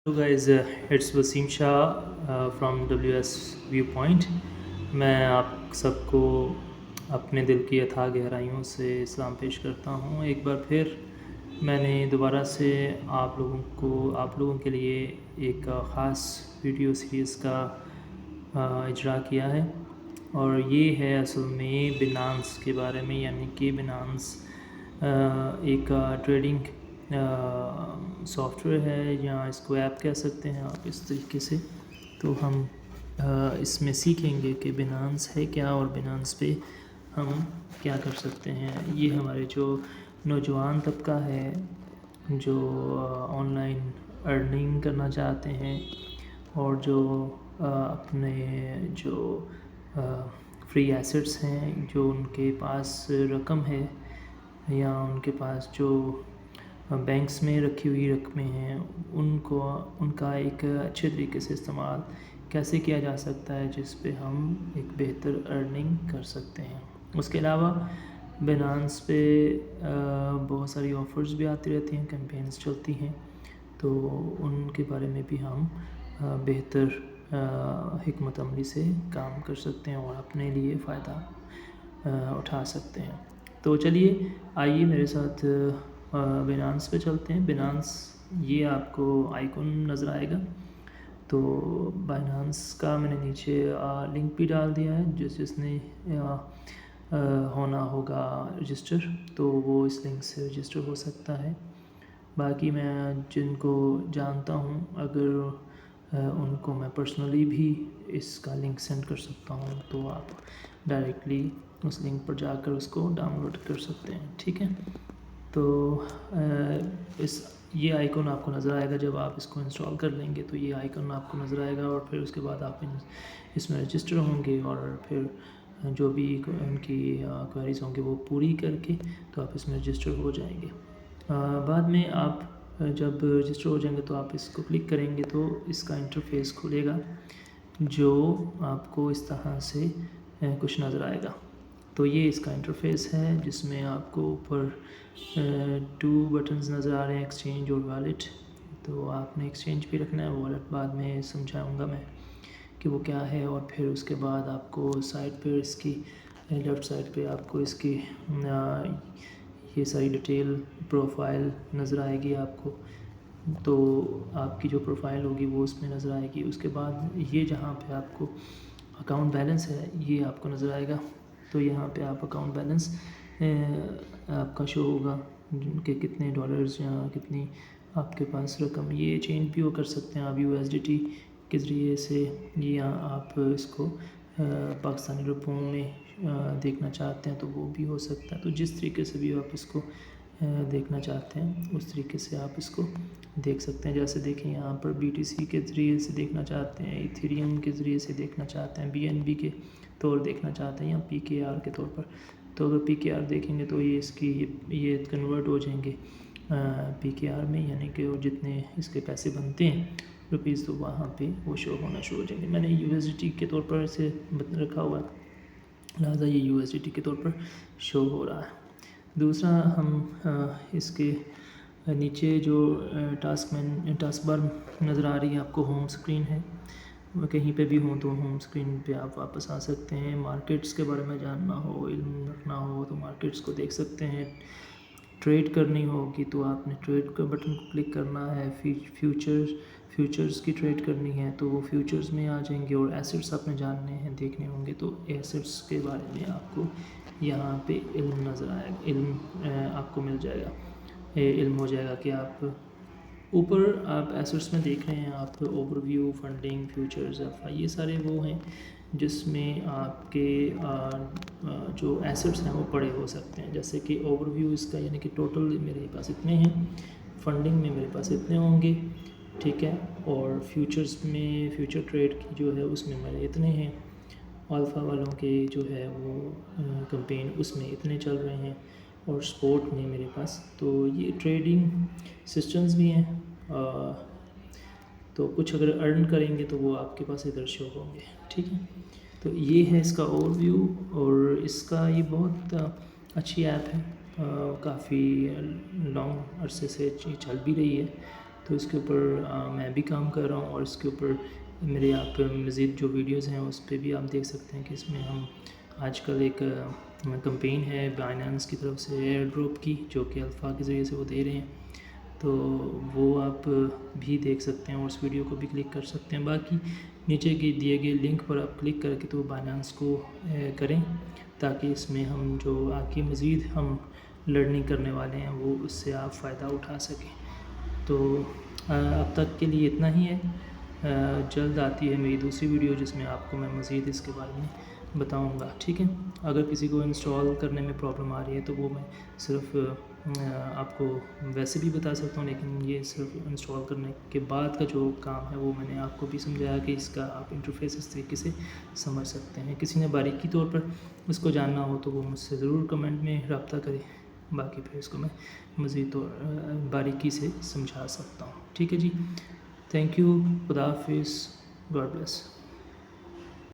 Hello guys, it's Waseem Shah from WS view point. मैं आप सबको अपने दिल की अथाह गहराइयों से सलाम पेश करता हूँ। एक बार फिर मैंने दोबारा से आप लोगों के लिए एक ख़ास वीडियो सीरीज़ का इजरा किया है, और ये है असल में बिनांस के बारे में। यानी कि बिनांस एक ट्रेडिंग सॉफ्टवेयर है, या इसको ऐप कह सकते हैं आप इस तरीके से। तो हम इसमें सीखेंगे कि बिनांस है क्या, और बिनांस पे हम क्या कर सकते हैं। ये हमारे जो नौजवान तबका है, जो ऑनलाइन अर्निंग करना चाहते हैं, और जो अपने जो फ्री एसेट्स हैं, जो उनके पास रकम है, या उनके पास जो बैंक्स में रखी हुई रकमें हैं, उनका एक अच्छे तरीके से इस्तेमाल कैसे किया जा सकता है, जिस पे हम एक बेहतर अर्निंग कर सकते हैं। उसके अलावा बिनांस पे बहुत सारी ऑफ़र्स भी आती रहती हैं, कैंपेन्स चलती हैं, तो उनके बारे में भी हम बेहतर हिकमत अमली से काम कर सकते हैं और अपने लिए फ़ायदा उठा सकते हैं। तो चलिए, आइए मेरे साथ बिनांस पे चलते हैं। बिनांस, ये आपको आइकन नज़र आएगा। तो बाइनांस का मैंने नीचे लिंक भी डाल दिया है, जिसने होना होगा रजिस्टर, तो वो इस लिंक से रजिस्टर हो सकता है। बाकी मैं जिनको जानता हूँ, अगर उनको मैं पर्सनली भी इसका लिंक सेंड कर सकता हूँ, तो आप डायरेक्टली उस लिंक पर जाकर उसको डाउनलोड कर सकते हैं। ठीक है, तो ये आइकन आपको नज़र आएगा जब आप इसको इंस्टॉल कर लेंगे। तो ये आइकन आपको नज़र आएगा, और फिर उसके बाद आप इसमें रजिस्टर होंगे, और फिर जो भी उनकी क्वेरीज होंगी वो पूरी करके तो आप इसमें रजिस्टर हो जाएंगे। बाद में आप जब रजिस्टर हो जाएंगे तो आप इसको क्लिक करेंगे तो इसका इंटरफेस खुलेगा, जो आपको इस तरह से कुछ नज़र आएगा। तो ये इसका इंटरफेस है, जिसमें आपको ऊपर 2 बटन्स नज़र आ रहे हैं, एक्सचेंज और वॉलेट। तो आपने एक्सचेंज भी रखना है, वॉलेट बाद में समझाऊंगा मैं कि वो क्या है। और फिर उसके बाद आपको साइड पर इसकी लेफ़्ट साइड पे आपको इसकी ये सारी डिटेल प्रोफाइल नज़र आएगी आपको। तो आपकी जो प्रोफाइल होगी वो उसमें नज़र आएगी। उसके बाद ये जहाँ पे आपको अकाउंट बैलेंस है, ये आपको नज़र आएगा। तो यहाँ पे आप अकाउंट बैलेंस आपका शो होगा कि कितने डॉलर्स या कितनी आपके पास रकम। ये चेंज भी वो कर सकते हैं आप USDT के ज़रिए से, या आप इसको पाकिस्तानी रुपयों में देखना चाहते हैं तो वो भी हो सकता है। तो जिस तरीके से भी आप इसको देखना चाहते हैं उस तरीके से आप इसको देख सकते हैं। जैसे देखें, यहाँ पर BTC के ज़रिए से देखना चाहते हैं, इथेरियम के ज़रिए से देखना चाहते हैं, BNB के तौर देखना चाहते हैं, या PKR के तौर पर। तो अगर PKR देखेंगे तो ये इसकी ये कन्वर्ट हो जाएंगे PKR में, यानी कि वो जितने इसके पैसे बनते हैं रुपीज़, तो वहाँ पे वो शो होना शुरू हो जाएंगे। मैंने USDT के तौर पर इसे रखा हुआ है, लिहाजा ये USDT के तौर पर शो हो रहा है। दूसरा, हम इसके नीचे जो टास्क बार नज़र आ रही है आपको, होम स्क्रीन है। कहीं पे भी हो तो होम स्क्रीन पे आप वापस आ सकते हैं। मार्केट्स के बारे में जानना हो, इल्म रखना हो, तो मार्केट्स को देख सकते हैं। ट्रेड करनी होगी तो आपने ट्रेड का बटन को क्लिक करना है। फ्यूचर्स की ट्रेड करनी है तो वो फ्यूचर्स में आ जाएंगे। और एसेट्स आपने जानने हैं, देखने होंगे, तो एसेट्स के बारे में आपको यहाँ पे इल्म नज़र आएगा, इल्म आपको मिल जाएगा। इल्म हो जाएगा कि आप ऊपर आप एसेट्स में देख रहे हैं, आप ओवरव्यू, फंडिंग, फ्यूचर्स, ये सारे वो हैं जिसमें आपके जो एसेट्स हैं वो पड़े हो सकते हैं। जैसे कि ओवरव्यू इसका, यानी कि टोटल मेरे पास इतने हैं, फंडिंग में मेरे पास इतने होंगे, ठीक है, और फ्यूचर्स में, फ्यूचर ट्रेड की जो है उसमें मेरे इतने हैं, अल्फ़ा वालों के जो है वो कैंपेन उसमें इतने चल रहे हैं, और स्पोर्ट में मेरे पास। तो ये ट्रेडिंग सिस्टम्स भी हैं। तो कुछ अगर अर्न करेंगे तो वो आपके पास इधर शो होंगे, ठीक है। तो ये है इसका ओवरव्यू, और इसका ये बहुत अच्छी ऐप है, काफ़ी लॉन्ग अरसे से चल भी रही है। تو اس کے اوپر میں بھی کام کر رہا ہوں، اور اس کے اوپر میرے آپ مزید جو ویڈیوز ہیں اس پہ بھی آپ دیکھ سکتے ہیں کہ اس میں ہم آج کل ایک کمپین ہے بائنانس کی طرف سے ایئر ڈراپ کی، جو کہ الفا کے ذریعے سے وہ دے رہے ہیں، تو وہ آپ بھی دیکھ سکتے ہیں اور اس ویڈیو کو بھی کلک کر سکتے ہیں۔ باقی نیچے کے دیے گئے لنک پر آپ کلک کر کے تو بائنانس کو کریں، تاکہ اس میں ہم جو آگے مزید ہم لرننگ کرنے والے ہیں وہ اس سے آپ فائدہ اٹھا سکیں۔ تو اب تک کے لیے اتنا ہی ہے، جلد آتی ہے میری دوسری ویڈیو جس میں آپ کو میں مزید اس کے بارے میں بتاؤں گا، ٹھیک ہے۔ اگر کسی کو انسٹال کرنے میں پرابلم آ رہی ہے تو وہ میں صرف آپ کو ویسے بھی بتا سکتا ہوں، لیکن یہ صرف انسٹال کرنے کے بعد کا جو کام ہے وہ میں نے آپ کو بھی سمجھایا کہ اس کا آپ انٹرفیس اس طریقے سے سمجھ سکتے ہیں۔ کسی نے باریکی طور پر اس کو جاننا ہو تو وہ مجھ سے ضرور کمنٹ میں رابطہ کرے، باقی پھر اس کو میں مزید باریکی سے سمجھا سکتا ہوں، ٹھیک ہے جی۔ تھینک یو، خدا حافظ، گاڈ بلیس۔